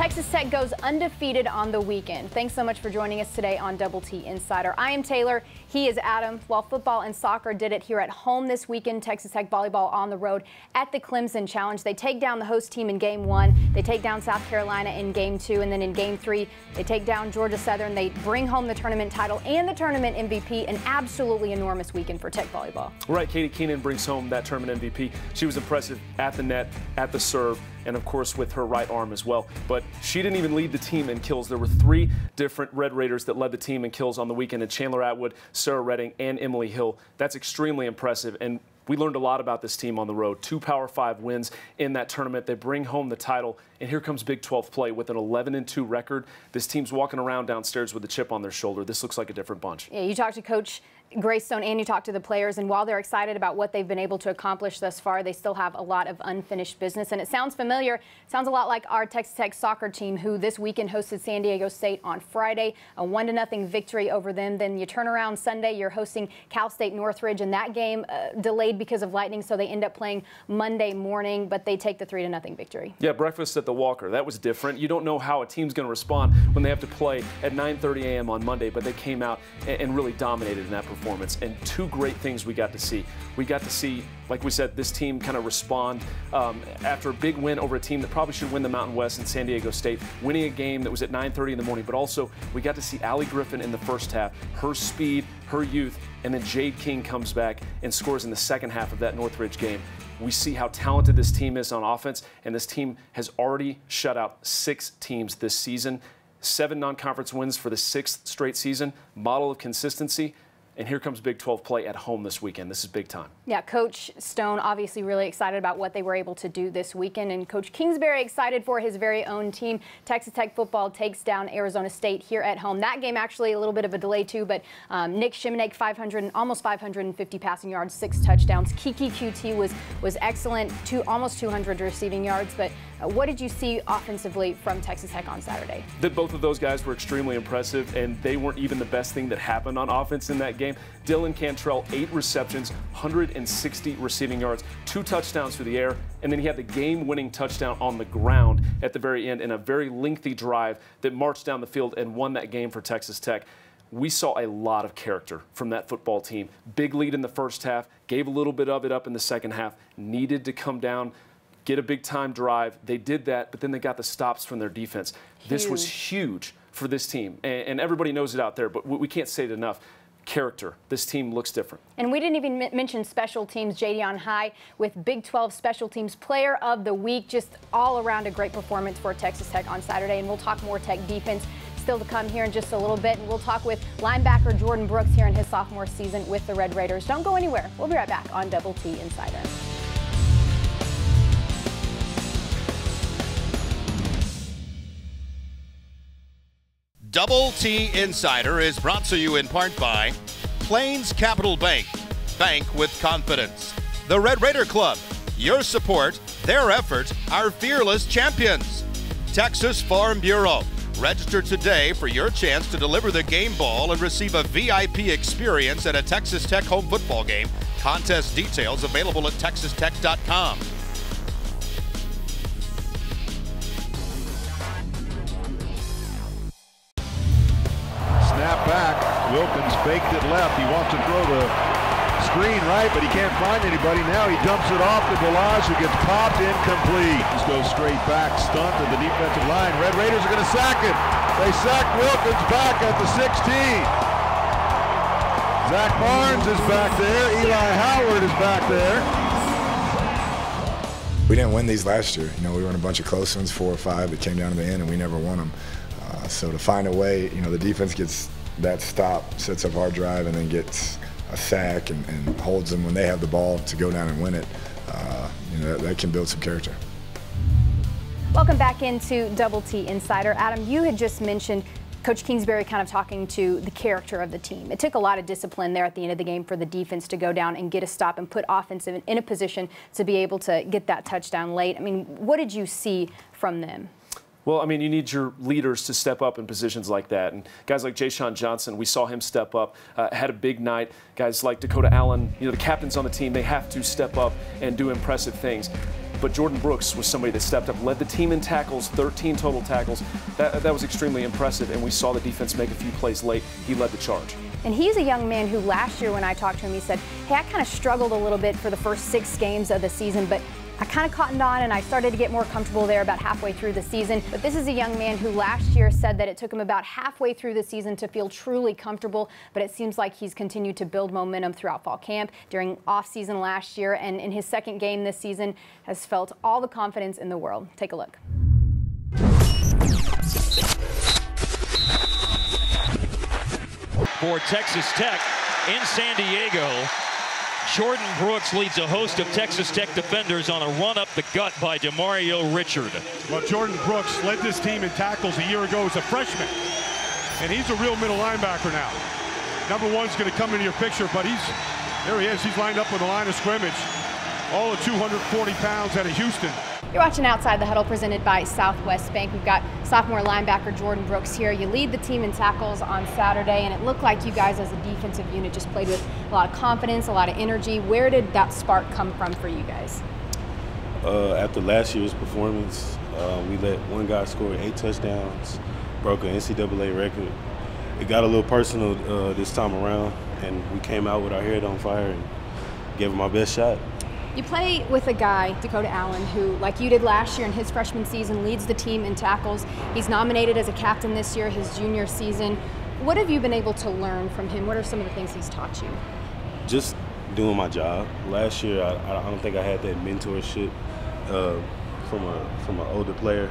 Texas Tech goes undefeated on the weekend. Thanks so much for joining us today on Double T Insider. I am Taylor. He is Adam. While football and soccer did it here at home this weekend, Texas Tech volleyball on the road at the Clemson Challenge. They take down the host team in Game 1. They take down South Carolina in Game 2. And then in Game 3, they take down Georgia Southern. They bring home the tournament title and the tournament MVP. An absolutely enormous weekend for Tech volleyball. Right, Katie Keenan brings home that tournament MVP. She was impressive at the net, at the serve, and of course with her right arm as well. But she didn't even lead the team in kills. There were 3 different Red Raiders that led the team in kills on the weekend, and Chandler Atwood, Sarah Redding, and Emily Hill. That's extremely impressive, and we learned a lot about this team on the road. 2 Power 5 wins in that tournament. They bring home the title, and here comes Big 12 play with an 11-2 record. This team's walking around downstairs with a chip on their shoulder. This looks like a different bunch. Yeah, you talked to Coach Greystone and you talked to the players, and while they're excited about what they've been able to accomplish thus far, they still have a lot of unfinished business. And it sounds familiar. It sounds a lot like our Texas Tech soccer team, who this weekend hosted San Diego State on Friday, a 1-0 victory over them. Then you turn around Sunday, you're hosting Cal State Northridge, and that game delayed because of lightning, so they end up playing Monday morning, but they take the 3-0 victory. Yeah, breakfast at the Walker. That was different. You don't know how a team's going to respond when they have to play at 9:30 a.m. on Monday, but they came out and really dominated in that performance. And 2 great things we got to see. We got to see, like we said, this team kind of respond after a big win over a team that probably should win the Mountain West in San Diego State, winning a game that was at 9:30 in the morning. But also, we got to see Allie Griffin in the first half, her speed, her youth, and then Jade King comes back and scores in the second half of that Northridge game. We see how talented this team is on offense, and this team has already shut out 6 teams this season. 7 non-conference wins for the 6th straight season, model of consistency. And here comes Big 12 play at home this weekend. This is big time. Yeah, Coach Stone obviously really excited about what they were able to do this weekend, and Coach Kingsbury excited for his very own team. Texas Tech football takes down Arizona State here at home. That game actually a little bit of a delay too, but Nick Shimenake, almost 550 passing yards, 6 touchdowns. Kiki QT was excellent, almost 200 receiving yards. But what did you see offensively from Texas Tech on Saturday? That both of those guys were extremely impressive, and they weren't even the best thing that happened on offense in that game. Dylan Cantrell, 8 receptions, 160 receiving yards, 2 touchdowns through the air, and then he had the game-winning touchdown on the ground at the very end in a very lengthy drive that marched down the field and won that game for Texas Tech. We saw a lot of character from that football team. Big lead in the first half, gave a little bit of it up in the second half, needed to come down, get a big-time drive. They did that, but then they got the stops from their defense. Huge. This was huge for this team, and everybody knows it out there, but we can't say it enough. Character. This team looks different. And we didn't even mention special teams. Jadion High with Big 12 Special Teams Player of the Week. Just all around a great performance for Texas Tech on Saturday. And we'll talk more Tech defense still to come here in just a little bit. And we'll talk with linebacker Jordan Brooks here in his sophomore season with the Red Raiders. Don't go anywhere. We'll be right back on Double T Insider. Double T Insider is brought to you in part by Plains Capital Bank. Bank with confidence. The Red Raider Club. Your support, their effort, our fearless champions. Texas Farm Bureau. Register today for your chance to deliver the game ball and receive a VIP experience at a Texas Tech home football game. Contest details available at texastech.com. Snap back. Wilkins faked it left. He wants to throw the screen right, but he can't find anybody. Now he dumps it off to Balaj, who gets popped incomplete. Just goes straight back, stunt at the defensive line. Red Raiders are going to sack it. They sack Wilkins back at the 16. Zach Barnes is back there. Eli Howard is back there. We didn't win these last year. We were in a bunch of close ones, 4 or 5 that came down to the end, and we never won them. So to find a way, the defense gets that stop, sets up our drive, and then gets a sack and holds them when they have the ball to go down and win it, that can build some character. Welcome back into Double T Insider. Adam, you had just mentioned Coach Kingsbury kind of talking to the character of the team. It took a lot of discipline there at the end of the game for the defense to go down and get a stop and put offense in a position to be able to get that touchdown late. I mean, what did you see from them? Well, I mean, you need your leaders to step up in positions like that. And guys like Ja'Shawn Johnson, we saw him step up, had a big night. Guys like Dakota Allen, the captains on the team, they have to step up and do impressive things. but Jordan Brooks was somebody that stepped up, led the team in tackles, 13 total tackles. That was extremely impressive, and we saw the defense make a few plays late. He led the charge. And he's a young man who last year when I talked to him, he said, hey, I kind of struggled a little bit for the first 6 games of the season, but I kind of cottoned on and I started to get more comfortable there about halfway through the season. But this is a young man who last year said that it took him about halfway through the season to feel truly comfortable, but it seems like he's continued to build momentum throughout fall camp, during off-season last year, and in his second game this season has felt all the confidence in the world. Take a look. For Texas Tech in San Diego, Jordan Brooks leads a host of Texas Tech defenders on a run up the gut by Demario Richard. Well, Jordan Brooks led this team in tackles a year ago as a freshman, and he's a real middle linebacker now. Number one's going to come into your picture, but there he is. He's lined up on the line of scrimmage. All of 240 pounds out of Houston. You're watching Outside the Huddle presented by Southwest Bank. We've got sophomore linebacker Jordan Brooks here. You lead the team in tackles on Saturday, and it looked like you guys as a defensive unit just played with a lot of confidence, a lot of energy. Where did that spark come from for you guys? After last year's performance, we let one guy score 8 touchdowns, broke an NCAA record. It got a little personal this time around, and we came out with our head on fire and gave it my best shot. You play with a guy, Dakota Allen, who, like you did last year in his freshman season, leads the team in tackles. He's nominated as a captain this year, his junior season. What have you been able to learn from him? What are some of the things he's taught you? Just doing my job. Last year, I don't think I had that mentorship from an older player.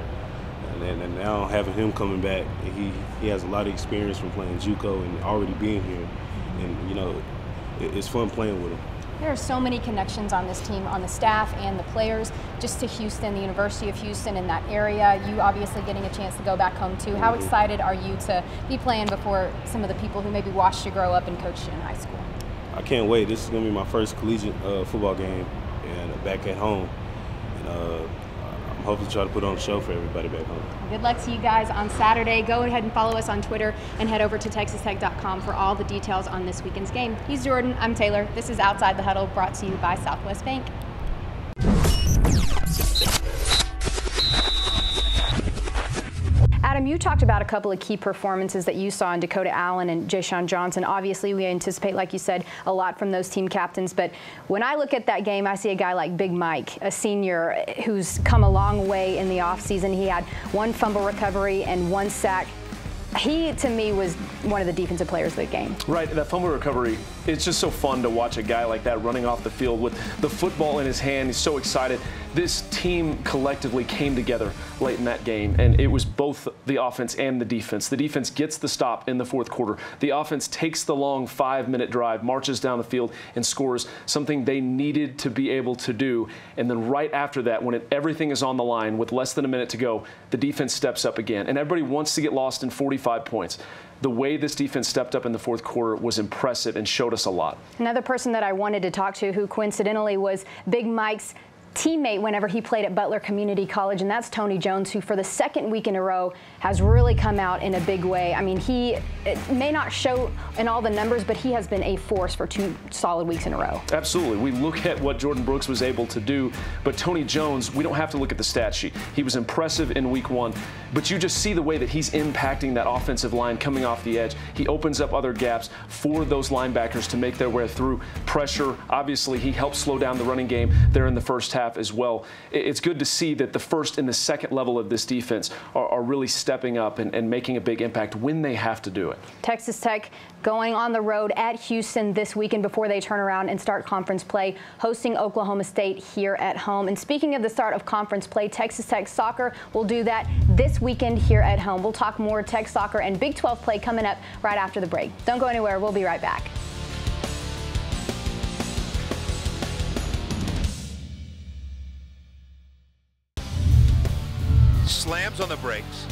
And now having him coming back, he has a lot of experience from playing JUCO and already being here. And, you know, it's fun playing with him. There are so many connections on this team, on the staff and the players, just to Houston, the University of Houston in that area. You obviously getting a chance to go back home too. How excited are you to be playing before some of the people who maybe watched you grow up and coached you in high school? I can't wait. This is going to be my first collegiate football game and back at home. And I'm hoping to try to put on a show for everybody back home. Good luck to you guys on Saturday. Go ahead and follow us on Twitter and head over to TexasTech.com for all the details on this weekend's game. He's Jordan. I'm Taylor. This is Outside the Huddle, brought to you by Southwest Bank. Adam, you talked about a couple of key performances that you saw in Dakota Allen and Ja'Shawn Johnson. Obviously, we anticipate, like you said, a lot from those team captains. But when I look at that game, I see a guy like Big Mike, a senior who's come a long way in the offseason. He had 1 fumble recovery and 1 sack. He, to me, was one of the defensive players of the game. Right, that fumble recovery, it's just so fun to watch a guy like that running off the field with the football in his hand. He's so excited. This team collectively came together late in that game, and it was both the offense and the defense. The defense gets the stop in the 4th quarter. The offense takes the long 5-minute drive, marches down the field, and scores something they needed to be able to do. And then right after that, when everything is on the line with less than a minute to go, the defense steps up again. And everybody wants to get lost in 45 points. The way this defense stepped up in the 4th quarter was impressive and showed us a lot. Another person that I wanted to talk to who coincidentally was Big Mike's teammate whenever he played at Butler Community College, and that's Tony Jones, who for the 2nd week in a row has really come out in a big way. I mean, it may not show in all the numbers, but he has been a force for 2 solid weeks in a row. Absolutely. We look at what Jordan Brooks was able to do, but Tony Jones, we don't have to look at the stat sheet. He was impressive in week 1, but you just see the way that he's impacting that offensive line coming off the edge. He opens up other gaps for those linebackers to make their way through pressure. Obviously, he helped slow down the running game there in the first half as well. It's good to see that the first and the second level of this defense are really stepping up and making a big impact when they have to do it. Texas Tech going on the road at Houston this weekend before they turn around and start conference play, hosting Oklahoma State here at home. And speaking of the start of conference play, Texas Tech soccer will do that this weekend here at home. We'll talk more Tech soccer and Big 12 play coming up right after the break. Don't go anywhere. We'll be right back. Slams on the brakes,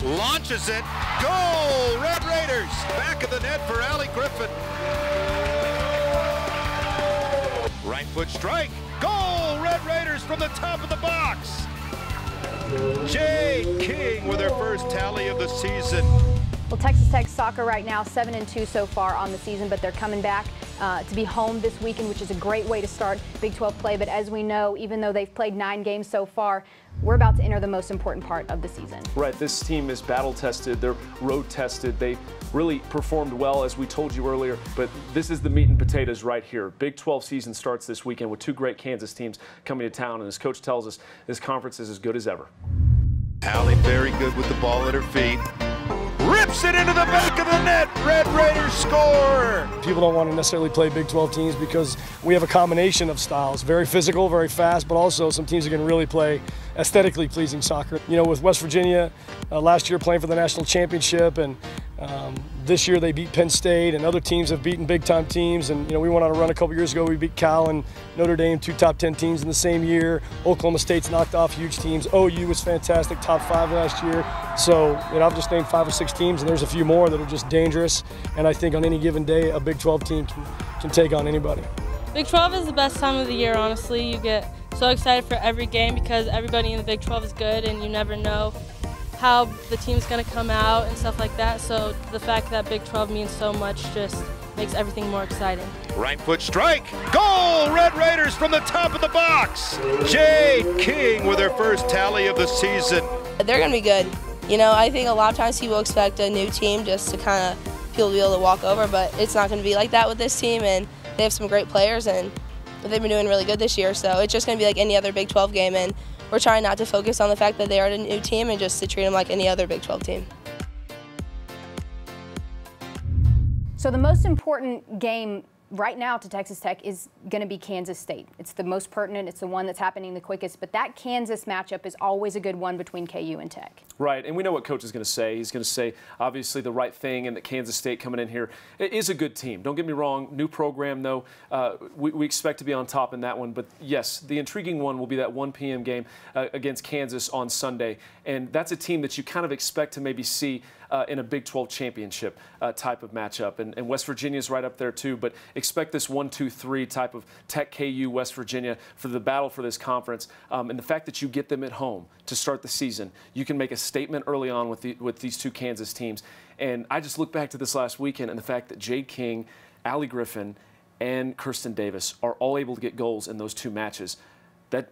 launches it, goal! Red Raiders, back of the net for Allie Griffin. Right foot strike, goal! Red Raiders from the top of the box. Jade King with her first tally of the season. Well, Texas Tech soccer right now 7-2 so far on the season, but they're coming back to be home this weekend, which is a great way to start Big 12 play. But as we know, even though they've played 9 games so far, we're about to enter the most important part of the season. Right, this team is battle-tested, they're road-tested, they really performed well, as we told you earlier, but this is the meat and potatoes right here. Big 12 season starts this weekend with 2 great Kansas teams coming to town, and as Coach tells us, this conference is as good as ever. Allie very good with the ball at her feet. Rips it into the back of the net. Red Raiders score. People don't want to necessarily play Big 12 teams because we have a combination of styles. Very physical, very fast, but also some teams that can really play aesthetically pleasing soccer. You know, with West Virginia last year playing for the national championship, and this year they beat Penn State, and other teams have beaten big-time teams. And, you know, we went on a run a couple years ago. We beat Cal and Notre Dame, 2 top 10 teams in the same year. Oklahoma State's knocked off huge teams. OU was fantastic, top 5 last year. So, you know, I've just named 5 or 6 teams, and there's a few more that are just dangerous. And I think on any given day, a Big 12 team can take on anybody. Big 12 is the best time of the year, honestly. You get so excited for every game because everybody in the Big 12 is good, and you never know how the team's going to come out and stuff like that. So the fact that Big 12 means so much just makes everything more exciting. Right foot strike. Goal! Red Raiders from the top of the box. Jade King with her first tally of the season. They're going to be good. You know, I think a lot of times people expect a new team just to kind of people to be able to walk over, but it's not going to be like that with this team, and they have some great players, and they've been doing really good this year. So it's just going to be like any other Big 12 game, and we're trying not to focus on the fact that they are a new team and just to treat them like any other Big 12 team. So the most important game right now to Texas Tech is going to be Kansas State. It's the most pertinent. It's the one that's happening the quickest. But that Kansas matchup is always a good one between KU and Tech. Right, and we know what Coach is going to say. He's going to say, obviously, the right thing, and that Kansas State coming in here is a good team. Don't get me wrong. New program, though. We expect to be on top in that one. But, yes, the intriguing one will be that 1 p.m. game against Kansas on Sunday. And that's a team that you kind of expect to maybe see in a Big 12 championship type of matchup. And West Virginia's right up there, too. But expect this 1-2-3 type of Tech, KU, West Virginia for the battle for this conference. And the fact that you get them at home to start the season, you can make a statement early on with these 2 Kansas teams. And I just look back to this last weekend and the fact that Jade King, Allie Griffin, and Kirsten Davis are all able to get goals in those 2 matches. That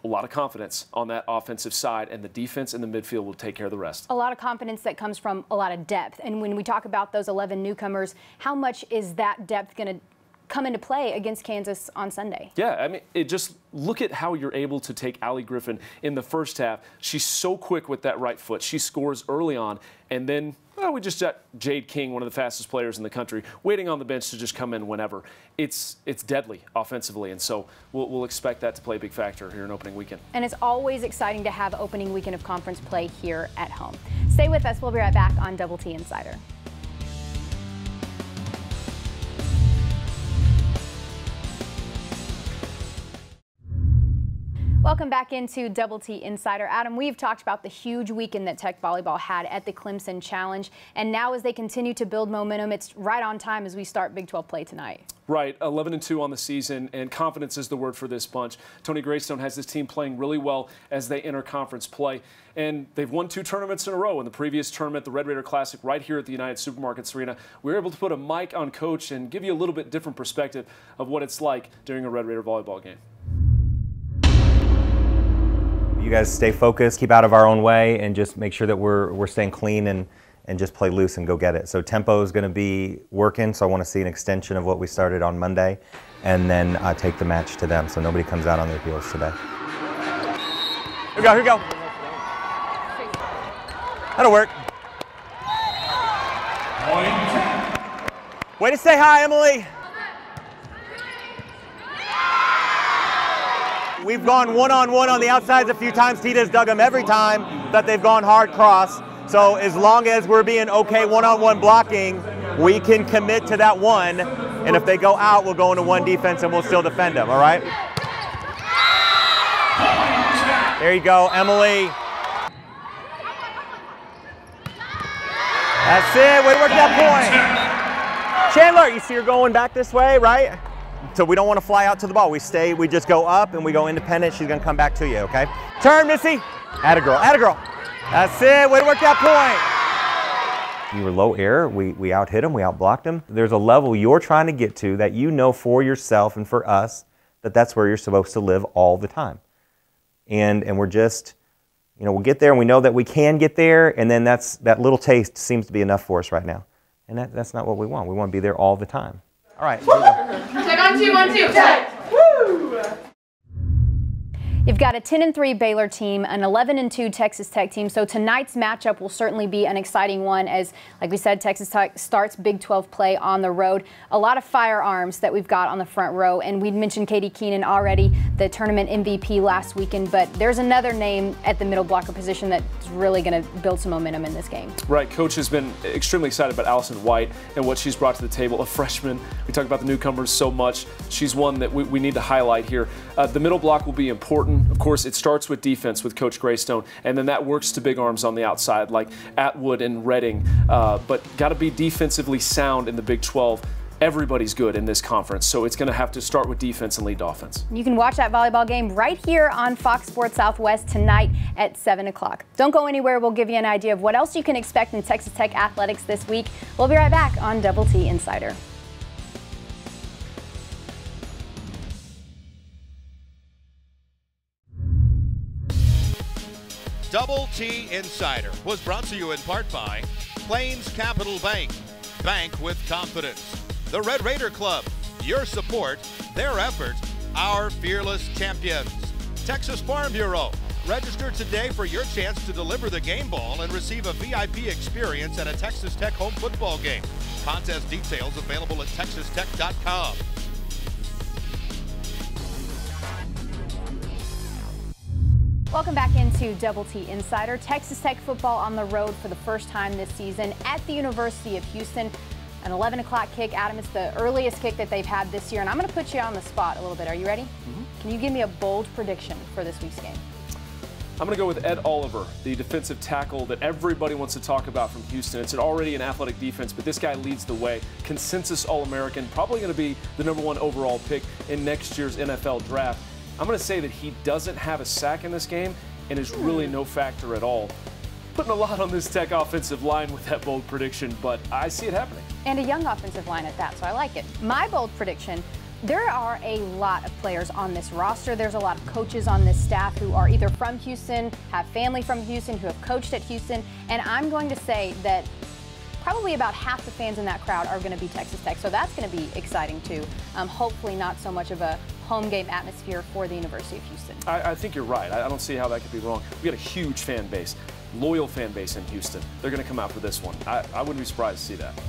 a lot of confidence on that offensive side, and the defense and the midfield will take care of the rest. A lot of confidence that comes from a lot of depth. And when we talk about those 11 newcomers, how much is that depth going to come into play against Kansas on Sunday? Yeah, I mean, just look at how you're able to take Allie Griffin in the first half. She's so quick with that right foot. She scores early on, and then we just got Jade King, one of the fastest players in the country, waiting on the bench to just come in whenever. It's deadly offensively, and so we'll expect that to play a big factor here in opening weekend. And it's always exciting to have opening weekend of conference play here at home. Stay with us. We'll be right back on Double T Insider. Welcome back into Double T Insider. Adam, we've talked about the huge weekend that Tech volleyball had at the Clemson Challenge, and now as they continue to build momentum, it's right on time as we start Big 12 play tonight. Right, 11-2 on the season, and confidence is the word for this bunch. Tony Greystone has this team playing really well as they enter conference play, and they've won 2 tournaments in a row. In the previous tournament, the Red Raider Classic, right here at the United Supermarkets Arena, we were able to put a mic on Coach and give you a little bit different perspective of what it's like during a Red Raider volleyball game. You guys stay focused, keep out of our own way, and just make sure that we're staying clean and just play loose and go get it. So tempo is going to be working, so I want to see an extension of what we started on Monday, and then take the match to them so nobody comes out on their heels today. Here we go, here we go. That'll work. Way to say hi, Emily. We've gone one-on-one on the outsides a few times. Tita's dug them every time that they've gone hard cross. So as long as we're being okay one-on-one blocking, we can commit to that one. And if they go out, we'll go into 1 defense and we'll still defend them, all right? There you go, Emily. That's it, way to work that point. Chandler, you see her going back this way, right? So we don't want to fly out to the ball. We just go up and we go independent. She's going to come back to you, okay? Turn, Missy. Atta girl, atta girl. That's it, way to work that point. You were low air, we out-hit them, we out-blocked them. There's a level you're trying to get to that you know for yourself and for us that that's where you're supposed to live all the time. And we're just, you know, we'll get there and we know that we can get there, and then that little taste seems to be enough for us right now. And that's not what we want. We want to be there all the time. All right, here we go. Check on 2, 1, 2, check. Woo! You've got a 10-3 Baylor team, an 11-2 Texas Tech team. So tonight's matchup will certainly be an exciting one as, like we said, Texas Tech starts Big 12 play on the road. A lot of firearms that we've got on the front row. And we mentioned Katie Keenan already, the tournament MVP last weekend. But there's another name at the middle blocker position that's really going to build some momentum in this game. Right. Coach has been extremely excited about Allison White and what she's brought to the table. A freshman. We talk about the newcomers so much. She's one that we need to highlight here. The middle block will be important. Of course, it starts with defense with Coach Greystone, and then that works to big arms on the outside like Atwood and Redding. But got to be defensively sound in the Big 12. Everybody's good in this conference, so it's going to have to start with defense and lead to offense. You can watch that volleyball game right here on Fox Sports Southwest tonight at 7 o'clock. Don't go anywhere. We'll give you an idea of what else you can expect in Texas Tech athletics this week. We'll be right back on Double T Insider. Double T Insider was brought to you in part by Plains Capital Bank. Bank with confidence. The Red Raider Club. Your support, their effort, our fearless champions. Texas Farm Bureau. Register today for your chance to deliver the game ball and receive a VIP experience at a Texas Tech home football game. Contest details available at texastech.com. Welcome back into Double T Insider. Texas Tech football on the road for the first time this season at the University of Houston. An 11 o'clock kick. Adam, it's the earliest kick that they've had this year, and I'm going to put you on the spot a little bit. Are you ready? Can you give me a bold prediction for this week's game? I'm going to go with Ed Oliver, the defensive tackle that everybody wants to talk about from Houston. It's already an athletic defense, but this guy leads the way. Consensus All-American, probably going to be the #1 overall pick in next year's NFL draft. I'm going to say that he doesn't have a sack in this game and is really no factor at all. Putting a lot on this Tech offensive line with that bold prediction, but I see it happening. And a young offensive line at that, so I like it. My bold prediction, there are a lot of players on this roster. There's a lot of coaches on this staff who are either from Houston, have family from Houston, who have coached at Houston, and I'm going to say that probably about half the fans in that crowd are going to be Texas Tech, so that's going to be exciting too. Hopefully not so much of a home game atmosphere for the University of Houston. I think you're right. I don't see how that could be wrong. We got a huge fan base, loyal fan base in Houston. They're going to come out for this one. I wouldn't be surprised to see that.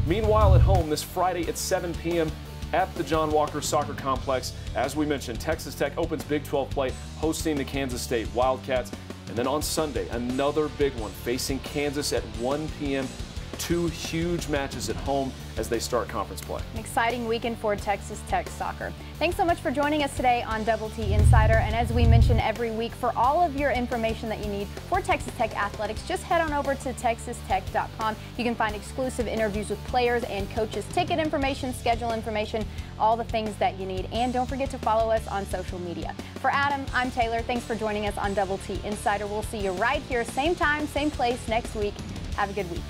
Meanwhile, at home this Friday at 7 p.m. at the John Walker Soccer Complex, as we mentioned, Texas Tech opens Big 12 play hosting the Kansas State Wildcats. And then on Sunday, another big one facing Kansas at 1 p.m. 2 huge matches at home as they start conference play. An exciting weekend for Texas Tech soccer. Thanks so much for joining us today on Double T Insider. And as we mention every week, for all of your information that you need for Texas Tech athletics, just head on over to texastech.com. You can find exclusive interviews with players and coaches, ticket information, schedule information, all the things that you need. And don't forget to follow us on social media. For Adam, I'm Taylor. Thanks for joining us on Double T Insider. We'll see you right here, same time, same place next week. Have a good week.